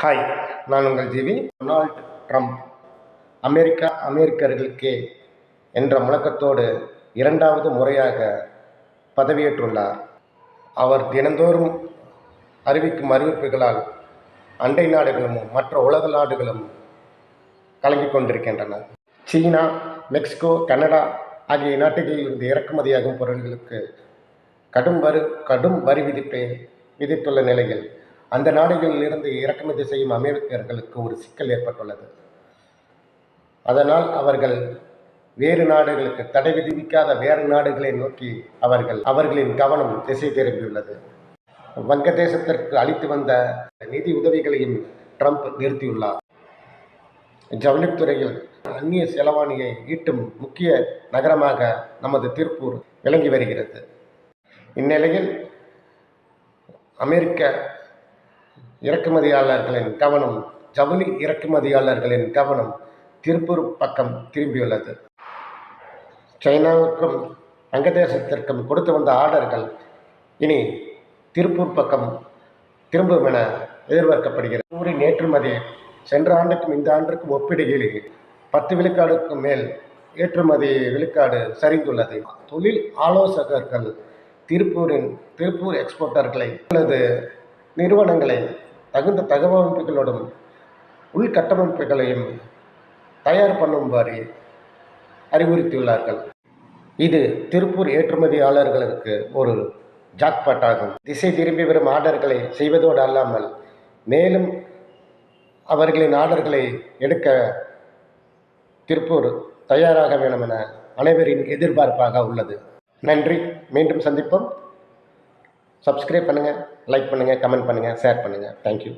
Hi, நான் உங்கள் GV. Donald Trump அமெரிக்கர்களுக்கே என்ற முழக்கத்தோடு இரண்டாவது முறையாக பதவியேற்றுள்ளார். அவர் தினந்தோறும் அறிவிக்கும் அறிவிப்புகளால் அண்டை நாடுகளும் மற்ற உலக நாடுகளும் கலங்கிக் கொண்டிருக்கின்றன. சீனா, மெக்சிகோ, கனடா ஆகிய நாடுகளில் இருந்து இறக்குமதியாகும் பொருட்களுக்கு கடும் வரி விதிப்பை விதித்துள்ள நிலையில் அந்த நாடுகளில் இருந்து இறக்குமதி செய்யும் அமெரிக்கர்களுக்கு ஒரு சிக்கல் ஏற்பட்டுள்ளது. அதனால் அவர்கள் வேறு நாடுகளுக்கு தடை விதிக்காத வேறு நாடுகளை நோக்கி அவர்களின் கவனம் திசை திரும்பியுள்ளது. வங்கதேசத்திற்கு அளித்து வந்த நிதி உதவிகளையும் ட்ரம்ப் நிறுத்தியுள்ளார். ஜவுளித்துறையில் அந்நிய செலவாணியை ஈட்டும் முக்கிய நகரமாக நமது திருப்பூர் விளங்கி வருகிறது. இந்நிலையில் அமெரிக்க ஜவுளி இறக்குமதியாளர்களின் கவனம் திருப்பூர் பக்கம் திரும்பியுள்ளது. சைனாவுக்கும் வங்கதேசத்திற்கும் கொடுத்து வந்த ஆர்டர்கள் இனி திருப்பூர் பக்கம் திரும்பும் என எதிர்பார்க்கப்படுகிறது. ஊரின் ஏற்றுமதி சென்ற ஆண்டுக்கும் இந்த ஆண்டுக்கும் ஒப்பிடுகையில் 10 விழுக்காடுக்கும் மேல் ஏற்றுமதி விழுக்காடு சரிந்துள்ளது. தொழில் ஆலோசகர்கள் திருப்பூர் எக்ஸ்போர்ட்டர்களை அல்லது நிறுவனங்களை தகுந்த தகவமைப்புகளோடும் உள்கட்டமைப்புகளையும் தயார் பண்ணும்படி அறிவுறுத்தியுள்ளார்கள். இது திருப்பூர் ஏற்றுமதியாளர்களுக்கு ஒரு ஜாக்பாட் ஆகும். திசை திரும்பி வரும் ஆர்டர்களை செய்வதோடு அல்லாமல் மேலும் அவர்களின் ஆர்டர்களை எடுக்க திருப்பூர் தயாராக வேண்டும் என அனைவரின் எதிர்பார்ப்பாக உள்ளது. நன்றி. மீண்டும் சந்திப்போம். சப்ஸ்கிரைப் பண்ணுங்கள், லைக் பண்ணுங்கள், கமெண்ட் பண்ணுங்கள், ஷேர் பண்ணுங்கள். தேங்க்யூ.